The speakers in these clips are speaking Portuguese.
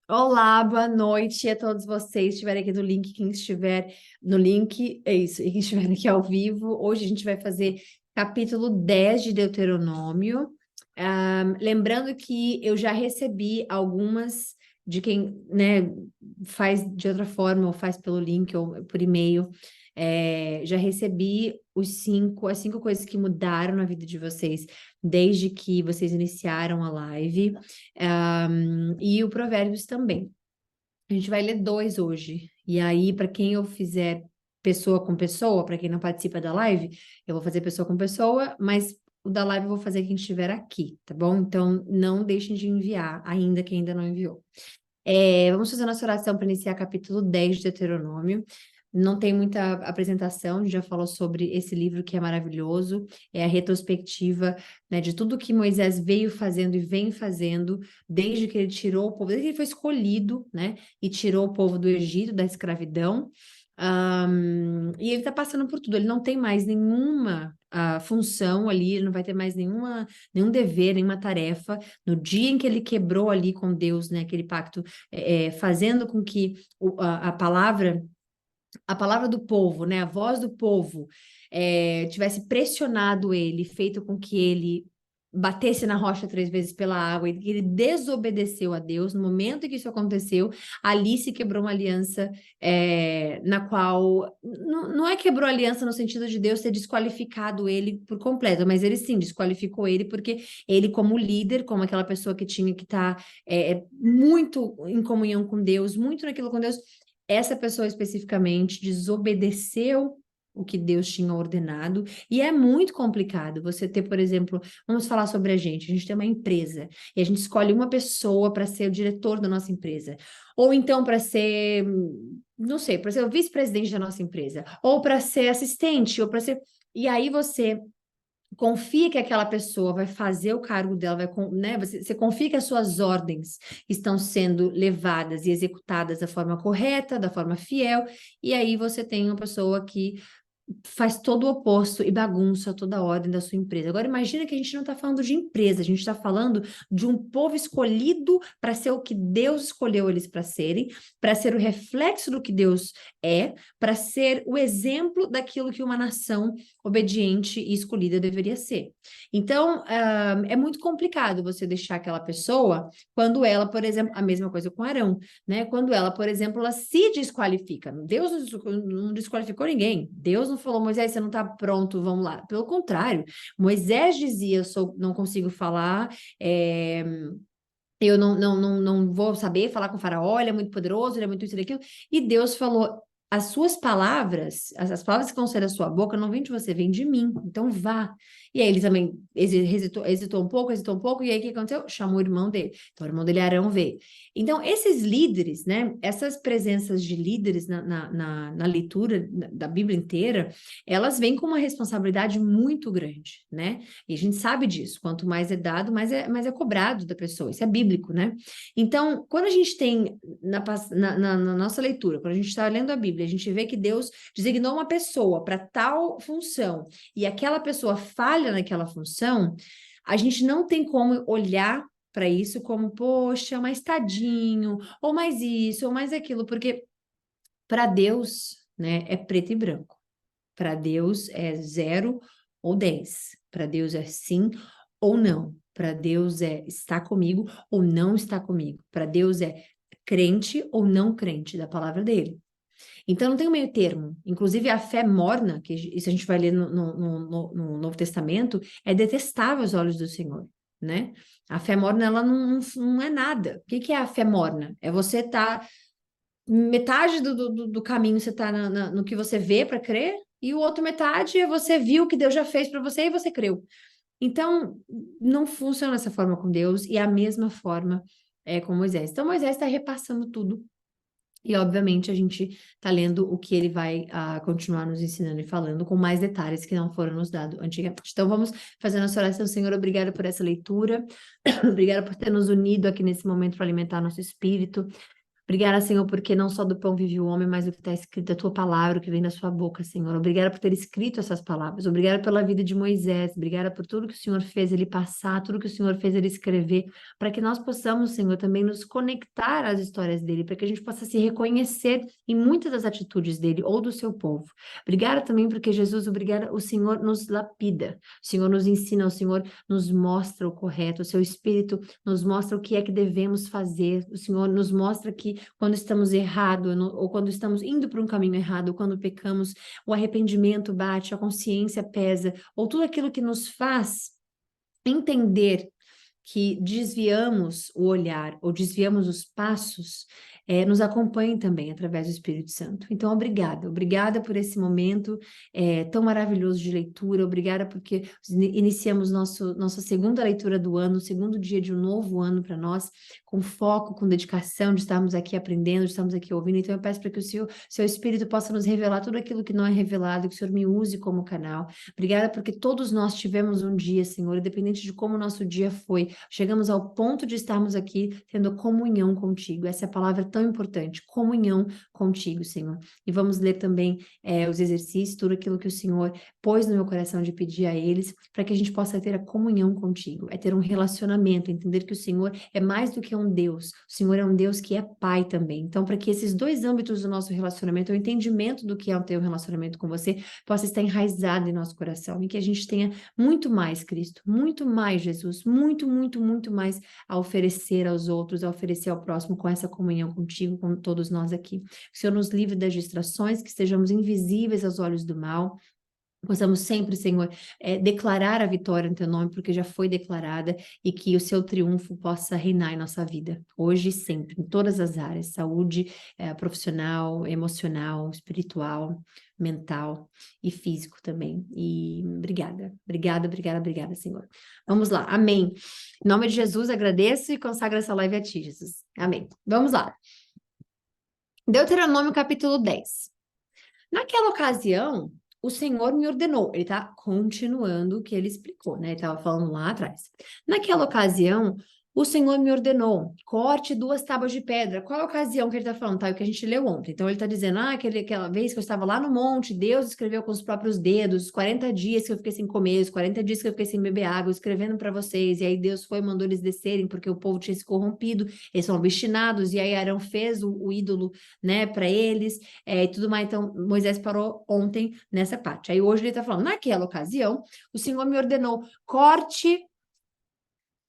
Olá, boa noite a todos vocês que estiverem aqui no link, quem estiver no link, é isso, e quem estiver aqui ao vivo. Hoje a gente vai fazer capítulo 10 de Deuteronômio. Lembrando que eu já recebi algumas de quem, né, faz de outra forma, ou faz pelo link, ou por e-mail. Já recebi as cinco coisas que mudaram na vida de vocês desde que vocês iniciaram a live. E o Provérbios também. A gente vai ler dois hoje. E aí, para quem eu fizer pessoa com pessoa, para quem não participa da live, eu vou fazer pessoa com pessoa, mas o da live eu vou fazer quem estiver aqui, tá bom? Então, não deixem de enviar, ainda quem ainda não enviou. Vamos fazer nossa oração para iniciar capítulo 10 de Deuteronômio. Não tem muita apresentação, a gente já falou sobre esse livro que é maravilhoso, é a retrospectiva, né, de tudo que Moisés veio fazendo e vem fazendo, desde que ele tirou o povo, desde que ele foi escolhido, né, e tirou o povo do Egito, da escravidão. E ele está passando por tudo, ele não tem mais nenhuma função ali, ele não vai ter mais nenhum dever, nenhuma tarefa. No dia em que ele quebrou ali com Deus, né, aquele pacto, fazendo com que a palavra do povo, né, a voz do povo, tivesse pressionado ele, feito com que ele batesse na rocha 3 vezes pela água, e que ele desobedeceu a Deus. No momento em que isso aconteceu, ali se quebrou uma aliança, na qual não é quebrou aliança no sentido de Deus ter desqualificado ele por completo, mas ele sim desqualificou ele porque ele, como líder, como aquela pessoa que tinha que estar muito em comunhão com Deus, muito naquilo com Deus, essa pessoa especificamente desobedeceu o que Deus tinha ordenado, e é muito complicado você ter, por exemplo, vamos falar sobre a gente tem uma empresa, e a gente escolhe uma pessoa para ser o diretor da nossa empresa, ou então para ser, não sei, para ser o vice-presidente da nossa empresa, ou para ser assistente, ou para ser... E aí você confia que aquela pessoa vai fazer o cargo dela, né? Você confia que as suas ordens estão sendo levadas e executadas da forma correta, da forma fiel, e aí você tem uma pessoa que faz todo o oposto e bagunça toda a ordem da sua empresa. Agora, imagina que a gente não está falando de empresa, a gente está falando de um povo escolhido para ser o que Deus escolheu eles para serem, para ser o reflexo do que Deus para ser o exemplo daquilo que uma nação obediente e escolhida deveria ser. Então, é muito complicado você deixar aquela pessoa quando ela, por exemplo, a mesma coisa com Arão, né? Quando ela, por exemplo, ela se desqualifica. Deus não desqualificou ninguém. Deus não falou, Moisés, você não está pronto, vamos lá. Pelo contrário, Moisés dizia, não consigo falar, eu não vou saber falar com o faraó, ele é muito poderoso, ele é muito isso e aquilo. E Deus falou, as suas palavras, as palavras que vão sair da sua boca não vêm de você, vêm de mim. Então vá. E aí ele também hesitou um pouco, e aí o que aconteceu? Chamou o irmão dele. Então o irmão dele, Arão, veio. Então esses líderes, né, essas presenças de líderes na leitura da Bíblia inteira, elas vêm com uma responsabilidade muito grande, né? E a gente sabe disso. Quanto mais é dado, mais é cobrado da pessoa. Isso é bíblico, né? Então, quando a gente tem na nossa leitura, quando a gente está lendo a Bíblia, a gente vê que Deus designou uma pessoa para tal função e aquela pessoa falha naquela função, a gente não tem como olhar para isso como, poxa, mais tadinho, ou mais isso, ou mais aquilo, porque para Deus, né, é preto e branco. Para Deus é 0 ou 10. Para Deus é sim ou não. Para Deus é está comigo ou não está comigo. Para Deus é crente ou não crente da palavra dele. Então não tem um meio termo. Inclusive a fé morna, que isso a gente vai ler no Novo Testamento, é detestável aos olhos do Senhor, né? A fé morna, ela não é nada. O que é a fé morna? É você estar metade do caminho você está no que você vê para crer, e o outro metade é você viu o que Deus já fez para você e você creu. Então, não funciona dessa forma com Deus, e a mesma forma é com Moisés. Então, Moisés está repassando tudo, e obviamente a gente está lendo o que ele vai continuar nos ensinando e falando com mais detalhes que não foram nos dados antigamente. Então, vamos fazer nossa oração. Senhor, obrigada por essa leitura, obrigada por ter nos unido aqui nesse momento para alimentar nosso espírito. Obrigada, Senhor, porque não só do pão vive o homem, mas o que está escrito, a tua palavra, o que vem da sua boca, Senhor. Obrigada por ter escrito essas palavras. Obrigada pela vida de Moisés. Obrigada por tudo que o Senhor fez ele passar, tudo que o Senhor fez ele escrever, para que nós possamos, Senhor, também nos conectar às histórias dele, para que a gente possa se reconhecer em muitas das atitudes dele ou do seu povo. Obrigada também porque, Jesus, obrigada, o Senhor nos lapida, o Senhor nos ensina, o Senhor nos mostra o correto, o seu Espírito nos mostra o que é que devemos fazer, o Senhor nos mostra que quando estamos errados, ou quando estamos indo para um caminho errado, ou quando pecamos, o arrependimento bate, a consciência pesa, ou tudo aquilo que nos faz entender que desviamos o olhar ou desviamos os passos, nos acompanhe também através do Espírito Santo. Então, obrigada por esse momento tão maravilhoso de leitura, obrigada porque iniciamos nossa segunda leitura do ano, o segundo dia de um novo ano para nós, com foco, com dedicação de estarmos aqui aprendendo, de estarmos aqui ouvindo. Então, eu peço para que o seu Espírito possa nos revelar tudo aquilo que não é revelado, que o Senhor me use como canal. Obrigada porque todos nós tivemos um dia, Senhor, independente de como o nosso dia foi, chegamos ao ponto de estarmos aqui tendo comunhão contigo. Essa é a palavra tão importante, comunhão contigo, Senhor. E vamos ler também os exercícios, tudo aquilo que o Senhor pôs no meu coração de pedir a eles, para que a gente possa ter a comunhão contigo, ter um relacionamento, entender que o Senhor é mais do que um Deus, o Senhor é um Deus que é Pai também. Então, para que esses dois âmbitos do nosso relacionamento, o entendimento do que é o teu relacionamento com você, possa estar enraizado em nosso coração, e que a gente tenha muito mais, Cristo, muito mais, Jesus, muito mais a oferecer aos outros, a oferecer ao próximo com essa comunhão contigo, com todos nós aqui. Que o Senhor nos livre das distrações, que estejamos invisíveis aos olhos do mal, possamos sempre, Senhor, declarar a vitória no teu nome, porque já foi declarada, e que o seu triunfo possa reinar em nossa vida, hoje e sempre, em todas as áreas, saúde, profissional, emocional, espiritual, mental e físico também. E obrigada, Senhor. Vamos lá, amém. Em nome de Jesus, agradeço e consagro essa live a ti, Jesus. Amém. Vamos lá. Deuteronômio capítulo 10. Naquela ocasião, o Senhor me ordenou. Ele está continuando o que ele explicou, né? Ele estava falando lá atrás. Naquela ocasião, o Senhor me ordenou, corte 2 tábuas de pedra. Qual é a ocasião que ele está falando? Tá, o que a gente leu ontem. Então, ele está dizendo, aquela vez que eu estava lá no monte, Deus escreveu com os próprios dedos, os 40 dias que eu fiquei sem comer, os 40 dias que eu fiquei sem beber água, escrevendo para vocês. E aí Deus foi e mandou eles descerem, porque o povo tinha se corrompido, eles são obstinados, e aí Arão fez o ídolo, né, para eles, e tudo mais. Então, Moisés parou ontem nessa parte. Aí hoje ele está falando, naquela ocasião, o Senhor me ordenou, corte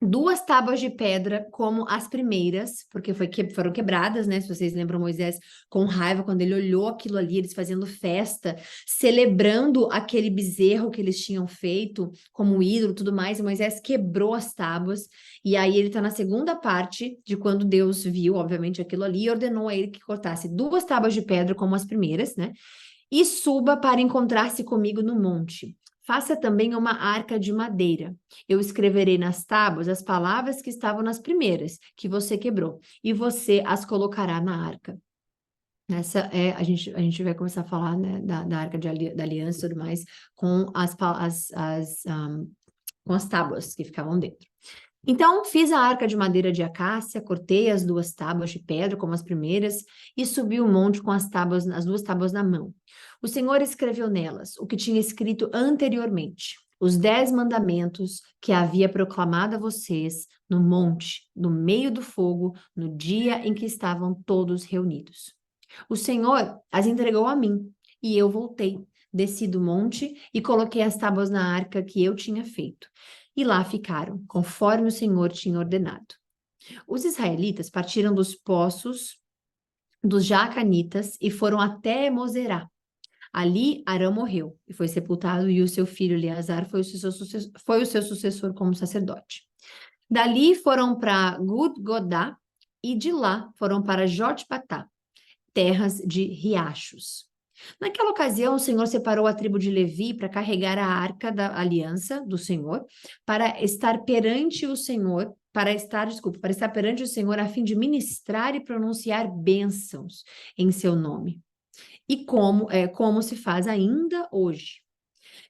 2 tábuas de pedra como as primeiras, porque foram quebradas, né? Se vocês lembram, Moisés com raiva, quando ele olhou aquilo ali, eles fazendo festa, celebrando aquele bezerro que eles tinham feito como ídolo e tudo mais, e Moisés quebrou as tábuas, e aí ele tá na segunda parte de quando Deus viu, obviamente, aquilo ali, e ordenou a ele que cortasse 2 tábuas de pedra como as primeiras, né? E suba para encontrar-se comigo no monte. Faça também uma arca de madeira. Eu escreverei nas tábuas as palavras que estavam nas primeiras, que você quebrou, e você as colocará na arca. Essa a gente vai começar a falar, né, da arca da aliança e tudo mais, com com as tábuas que ficavam dentro. Então, fiz a arca de madeira de acácia, cortei as 2 tábuas de pedra, como as primeiras, e subi o monte com as 2 tábuas na mão. O Senhor escreveu nelas o que tinha escrito anteriormente, os 10 mandamentos que havia proclamado a vocês no monte, no meio do fogo, no dia em que estavam todos reunidos. O Senhor as entregou a mim, e eu voltei, desci do monte e coloquei as tábuas na arca que eu tinha feito. E lá ficaram, conforme o Senhor tinha ordenado. Os israelitas partiram dos poços dos Jaacanitas e foram até Moserá. Ali Arão morreu e foi sepultado, e o seu filho Eleazar foi o seu sucessor como sacerdote. Dali foram para Gudgodá, e de lá foram para Jotbatá, terras de riachos. Naquela ocasião, o Senhor separou a tribo de Levi para carregar a arca da aliança do Senhor, para estar perante o Senhor, para estar perante o Senhor a fim de ministrar e pronunciar bênçãos em seu nome. E como se faz ainda hoje.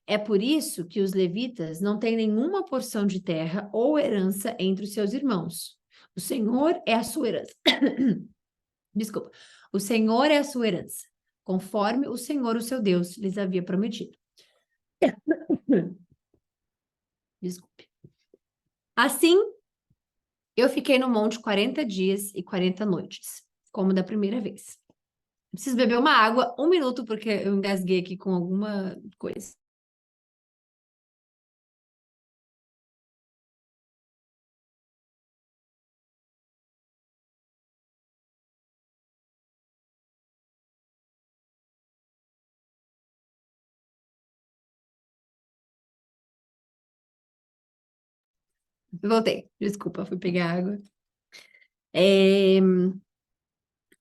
É por isso que os levitas não têm nenhuma porção de terra ou herança entre os seus irmãos. O Senhor é a sua herança. Desculpa. O Senhor é a sua herança, conforme o Senhor, o seu Deus, lhes havia prometido. Desculpe. Assim, eu fiquei no monte 40 dias e 40 noites, como da primeira vez. Preciso beber uma água, 1 minuto, porque eu engasguei aqui com alguma coisa. Voltei. Desculpa, fui pegar água. É,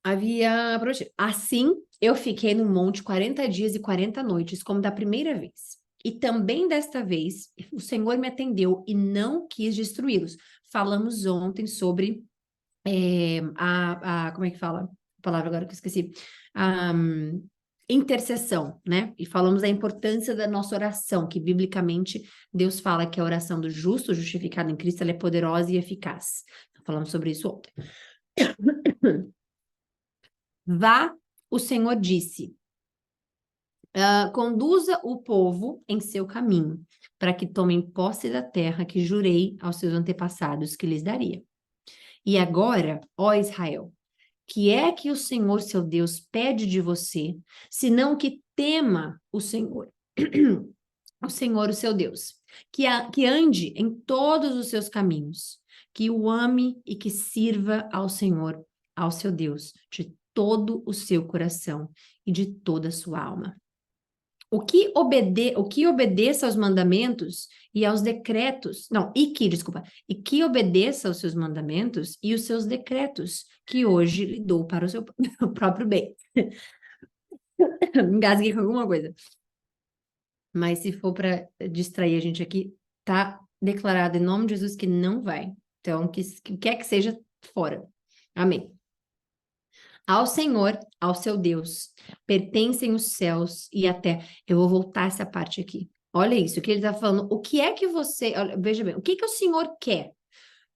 havia prometido. Assim, eu fiquei no monte 40 dias e 40 noites, como da primeira vez. E também desta vez, o Senhor me atendeu e não quis destruí-los. Falamos ontem sobre como é que fala? A palavra agora que eu esqueci. A intercessão, né? E falamos da importância da nossa oração, que biblicamente Deus fala que a oração do justo, justificado em Cristo, ela é poderosa e eficaz. Falamos sobre isso ontem. Vá, o Senhor disse, conduza o povo em seu caminho, para que tomem posse da terra que jurei aos seus antepassados que lhes daria. E agora, ó Israel, que é que o Senhor, seu Deus, pede de você, senão que tema o Senhor, o Senhor, o seu Deus, que ande em todos os seus caminhos, que o ame e que sirva ao Senhor, ao seu Deus, de todo o seu coração e de toda a sua alma. O que obedeça aos mandamentos e aos decretos, e que obedeça aos seus mandamentos e os seus decretos, que hoje lhe dou para o seu próprio bem. Engasguei com alguma coisa. Mas se for para distrair a gente aqui, tá declarado em nome de Jesus que não vai. Então, que quer que seja fora. Amém. Ao Senhor, ao seu Deus, pertencem os céus e a terra. Eu vou voltar essa parte aqui. Olha isso, o que ele está falando. O que é que você. Olha, veja bem, o que que o Senhor quer?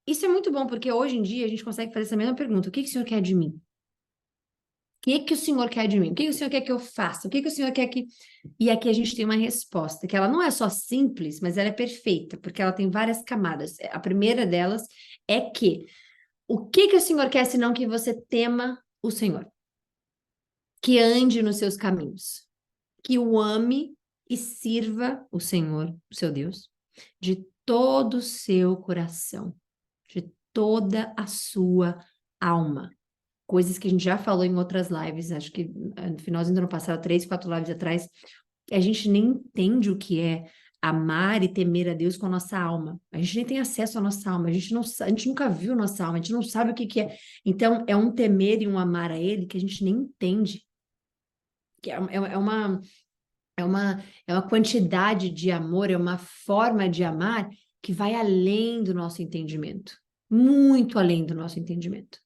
Isso é muito bom, porque hoje em dia a gente consegue fazer essa mesma pergunta. O que que o Senhor quer de mim? O que que o Senhor quer de mim? O que que o Senhor quer que eu faça? O que que o Senhor quer que... E aqui a gente tem uma resposta, que ela não é só simples, mas ela é perfeita, porque ela tem várias camadas. A primeira delas é que o que que o Senhor quer, senão que você tema o Senhor? Que ande nos seus caminhos, que o ame e sirva o Senhor, o seu Deus, de todo o seu coração, de toda a sua alma. Coisas que a gente já falou em outras lives, acho que no finalzinho do ano passado, 3, 4 lives atrás, a gente nem entende o que é amar e temer a Deus com a nossa alma. A gente nem tem acesso à nossa alma, a gente nunca viu a nossa alma, a gente não sabe o que que é. Então, é um temer e um amar a Ele que a gente nem entende. Que é uma quantidade de amor, é uma forma de amar que vai além do nosso entendimento, muito além do nosso entendimento.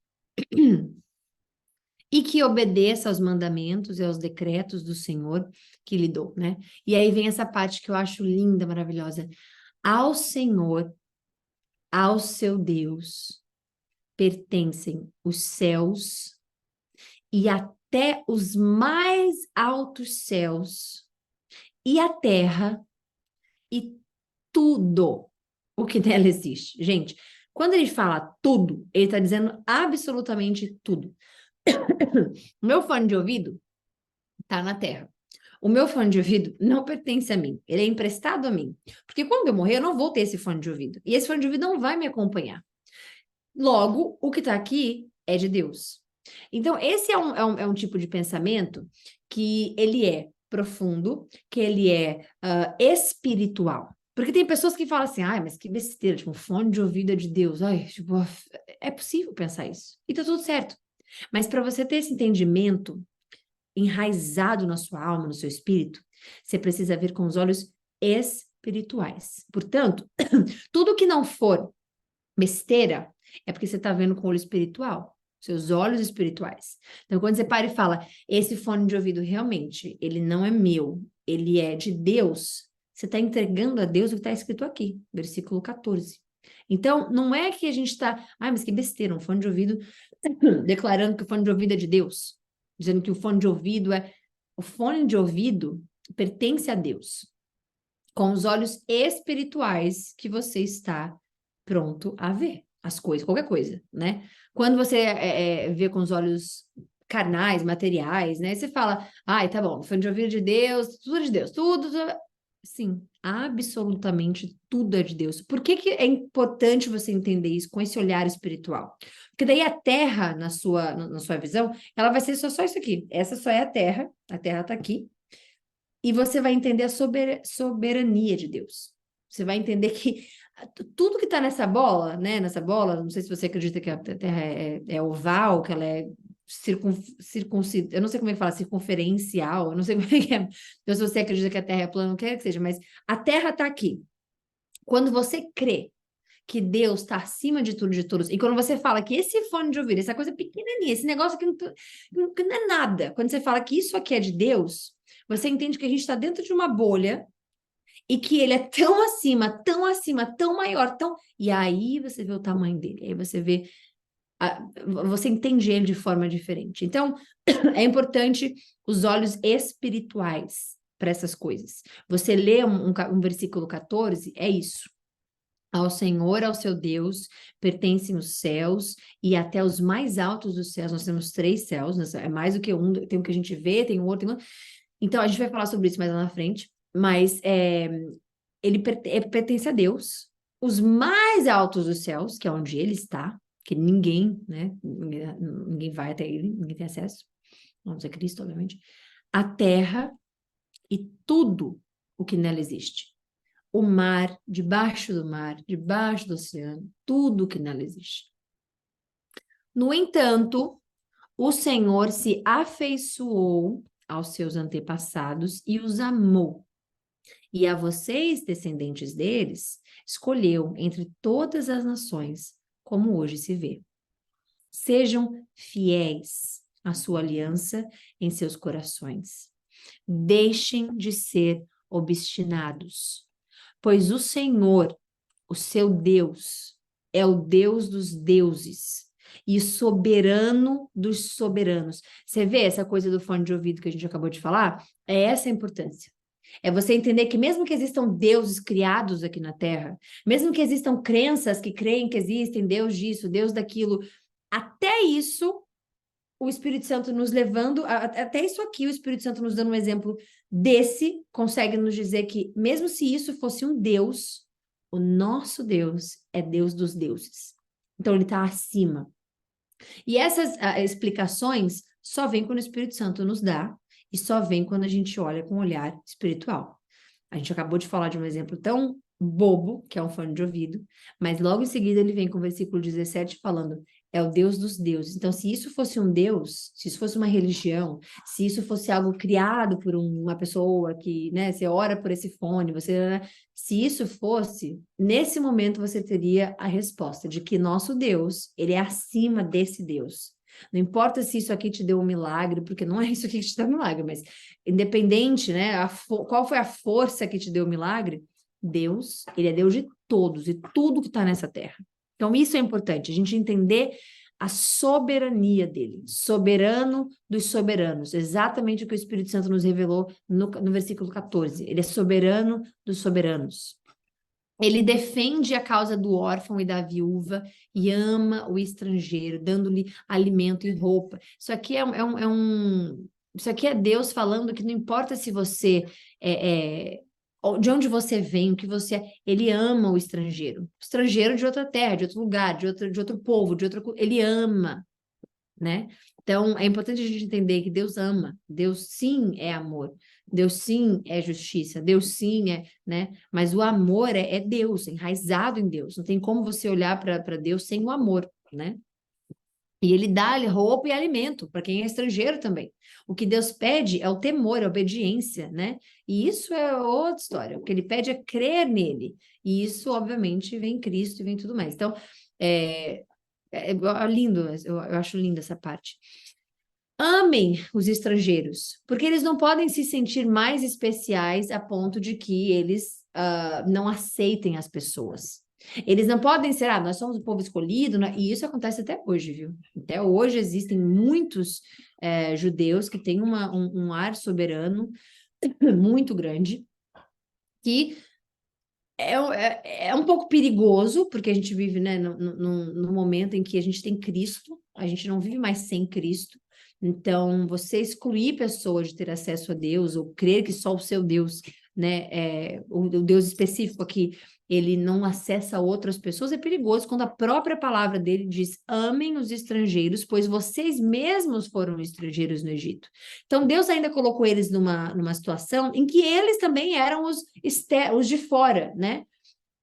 E que obedeça aos mandamentos e aos decretos do Senhor que lhe dou, né? E aí vem essa parte que eu acho linda, maravilhosa. Ao Senhor, ao seu Deus, pertencem os céus e até os mais altos céus e a terra e tudo o que nela existe. Gente, quando ele fala tudo, ele está dizendo absolutamente tudo. O meu fone de ouvido está na terra. O meu fone de ouvido não pertence a mim, ele é emprestado a mim. Porque quando eu morrer, eu não vou ter esse fone de ouvido. E esse fone de ouvido não vai me acompanhar. Logo, o que está aqui é de Deus. Então, esse é um tipo de pensamento que ele é profundo, que ele é espiritual. Porque tem pessoas que falam assim, ai, mas que besteira, tipo, um fone de ouvido é de Deus. Ai, tipo, é possível pensar isso. E tá tudo certo. Mas para você ter esse entendimento enraizado na sua alma, no seu espírito, você precisa ver com os olhos espirituais. Portanto, tudo que não for besteira é porque você está vendo com o olho espiritual, seus olhos espirituais. Então, quando você para e fala, esse fone de ouvido realmente, ele não é meu, ele é de Deus, você está entregando a Deus o que está escrito aqui, versículo 14. Então, não é que a gente está, mas que besteira, um fone de ouvido declarando que o fone de ouvido é de Deus, dizendo que o fone de ouvido é. O fone de ouvido pertence a Deus, com os olhos espirituais que você está pronto a ver as coisas, qualquer coisa, né? Quando você vê com os olhos carnais, materiais, né? Você fala, ai, tá bom, fone de ouvido de Deus, tudo é de Deus, tudo. Sim, absolutamente tudo é de Deus. Por que que é importante você entender isso com esse olhar espiritual? Porque daí a terra, na sua visão, ela vai ser só isso aqui. Essa só é a terra está aqui, e você vai entender a soberania de Deus. Você vai entender que tudo que está nessa bola, né? Nessa bola, não sei se você acredita que a Terra é oval, que ela é eu não sei como é que fala, circunferencial, eu não sei como é que é. Então, se você acredita que a Terra é plana, não quer que seja, mas a Terra está aqui. Quando você crê que Deus está acima de tudo e de todos, e quando você fala que esse fone de ouvido, essa coisa pequenininha, esse negócio que não é nada, quando você fala que isso aqui é de Deus, você entende que a gente está dentro de uma bolha e que ele é tão acima, tão maior, tão. E aí você vê o tamanho dele, aí você vê. Você entende ele de forma diferente. Então, é importante os olhos espirituais para essas coisas. Você lê um versículo 14, é isso. Ao Senhor, ao seu Deus, pertencem os céus e até os mais altos dos céus. Nós temos 3 céus, é mais do que um, tem um que a gente vê, tem o outro, tem outro. Então, a gente vai falar sobre isso mais lá na frente, mas ele pertence a Deus. Os mais altos dos céus, que é onde ele está, que ninguém, né, ninguém vai até ele, ninguém tem acesso, vamos a Cristo, obviamente, a terra e tudo o que nela existe. O mar, debaixo do oceano, tudo que nela existe. No entanto, o Senhor se afeiçoou aos seus antepassados e os amou. E a vocês, descendentes deles, escolheu entre todas as nações, como hoje se vê. Sejam fiéis à sua aliança em seus corações. Deixem de ser obstinados, pois o Senhor, o seu Deus, é o Deus dos deuses e soberano dos soberanos. Você vê essa coisa do fone de ouvido que a gente acabou de falar? É essa a importância. É você entender que mesmo que existam deuses criados aqui na Terra, mesmo que existam crenças que creem que existem Deus disso, Deus daquilo, até isso, o Espírito Santo nos levando, até isso aqui, o Espírito Santo nos dando um exemplo desse, consegue nos dizer que mesmo se isso fosse um Deus, o nosso Deus é Deus dos deuses. Então ele está acima. E essas explicações só vêm quando o Espírito Santo nos dá e só vem quando a gente olha com um olhar espiritual. A gente acabou de falar de um exemplo tão bobo, que é um fone de ouvido, mas logo em seguida ele vem com o versículo 17 falando, é o Deus dos deuses. Então, se isso fosse um Deus, se isso fosse uma religião, se isso fosse algo criado por uma pessoa que, né, você ora por esse fone, se isso fosse, nesse momento você teria a resposta de que nosso Deus, ele é acima desse Deus. Não importa se isso aqui te deu um milagre, porque não é isso aqui que te dá um milagre, mas independente, né? Qual foi a força que te deu o milagre? Deus, ele é Deus de todos e tudo que está nessa terra. Então, isso é importante, a gente entender a soberania dele, soberano dos soberanos, exatamente o que o Espírito Santo nos revelou no versículo 14. Ele é soberano dos soberanos. Ele defende a causa do órfão e da viúva e ama o estrangeiro, dando-lhe alimento e roupa. Isso aqui isso aqui é Deus falando que não importa se você de onde você vem, o que você é, ele ama o estrangeiro de outra terra, de outro lugar, de outro povo, ele ama, né? Então, é importante a gente entender que Deus ama, Deus sim é amor, Deus sim é justiça, Deus sim é, né? Mas o amor é Deus, é enraizado em Deus. Não tem como você olhar para Deus sem o amor, né? E ele dá roupa e alimento para quem é estrangeiro também. O que Deus pede é o temor, a obediência, né? E isso é outra história. O que ele pede é crer nele. E isso, obviamente, vem Cristo e vem tudo mais. Então, é lindo, eu acho linda essa parte. Amem os estrangeiros, porque eles não podem se sentir mais especiais a ponto de que eles não aceitem as pessoas. Eles não podem ser, nós somos o povo escolhido, né? E isso acontece até hoje, viu? Até hoje existem muitos judeus que têm um ar soberano muito grande, que é um pouco perigoso, porque a gente vive, né, no momento em que a gente tem Cristo, a gente não vive mais sem Cristo. Então, você excluir pessoas de ter acesso a Deus, ou crer que só o seu Deus, né, o Deus específico aqui, ele não acessa outras pessoas, é perigoso quando a própria palavra dele diz: amem os estrangeiros, pois vocês mesmos foram estrangeiros no Egito. Então, Deus ainda colocou eles numa situação em que eles também eram os de fora, né?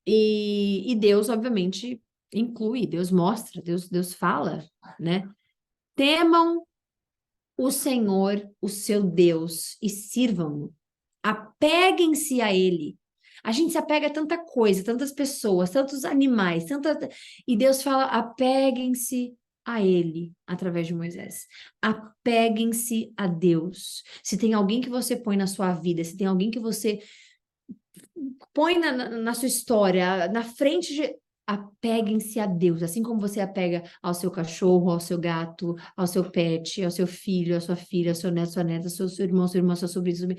E Deus, obviamente, inclui, Deus mostra, Deus fala, né? Temam o Senhor, o seu Deus, e sirvam-no. Apeguem-se a Ele. A gente se apega a tanta coisa, tantas pessoas, tantos animais, e Deus fala: apeguem-se a Ele, através de Moisés. Apeguem-se a Deus. Se tem alguém que você põe na sua vida, se tem alguém que você põe na sua história, na frente de. Apeguem-se a Deus, assim como você apega ao seu cachorro, ao seu gato, ao seu pet, ao seu filho, à sua filha, ao seu neto, sua neta, seu irmão, sua irmã, sua sobrinha.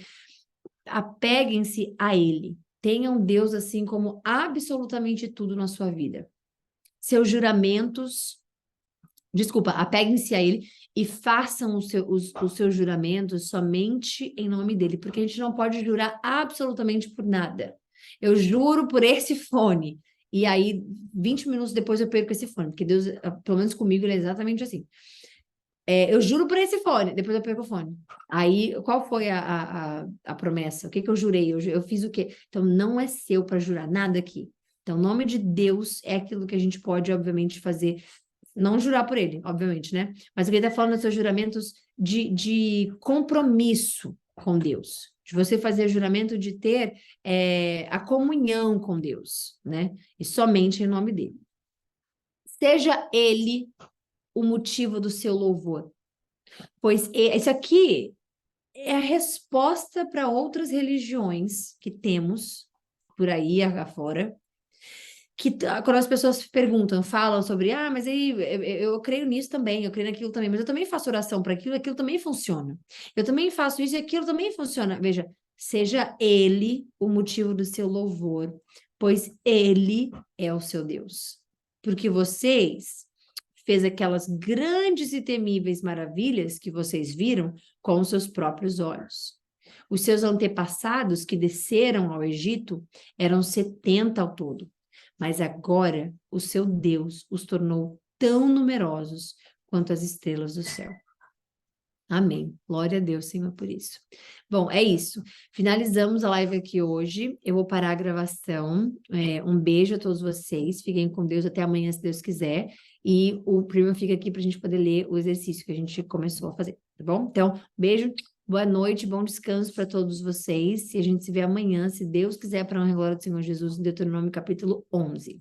Apeguem-se a Ele. Tenham Deus assim como absolutamente tudo na sua vida. Seus juramentos, desculpa, apeguem-se a Ele e façam os seus juramentos somente em nome dEle, porque a gente não pode jurar absolutamente por nada. Eu juro por esse fone. E aí, 20 minutos depois eu perco esse fone, porque Deus, pelo menos comigo, ele é exatamente assim. Eu juro por esse fone, depois eu perco o fone. Aí, qual foi a promessa? O que eu jurei? Eu fiz o quê? Então, não é seu para jurar nada aqui. Então, o nome de Deus é aquilo que a gente pode, obviamente, fazer. Não jurar por ele, obviamente, né? Mas ele está falando dos seus juramentos de compromisso com Deus. De você fazer juramento de ter a comunhão com Deus, né? E somente em nome dele. Seja ele o motivo do seu louvor. Pois isso aqui é a resposta para outras religiões que temos por aí afora, que quando as pessoas perguntam, falam sobre, mas aí eu creio nisso também, eu creio naquilo também, mas eu também faço oração para aquilo também funciona. Eu também faço isso e aquilo também funciona. Veja, seja ele o motivo do seu louvor, pois ele é o seu Deus. Porque vocês fez aquelas grandes e temíveis maravilhas que vocês viram com os seus próprios olhos. Os seus antepassados que desceram ao Egito eram 70 ao todo. Mas agora o seu Deus os tornou tão numerosos quanto as estrelas do céu. Amém. Glória a Deus, Senhor, por isso. Bom, é isso. Finalizamos a live aqui hoje. Eu vou parar a gravação. Um beijo a todos vocês. Fiquem com Deus até amanhã, se Deus quiser. E o primo fica aqui para a gente poder ler o exercício que a gente começou a fazer, tá bom? Então, beijo, boa noite, bom descanso para todos vocês. E a gente se vê amanhã, se Deus quiser, para a glória do Senhor Jesus, em Deuteronômio capítulo 11.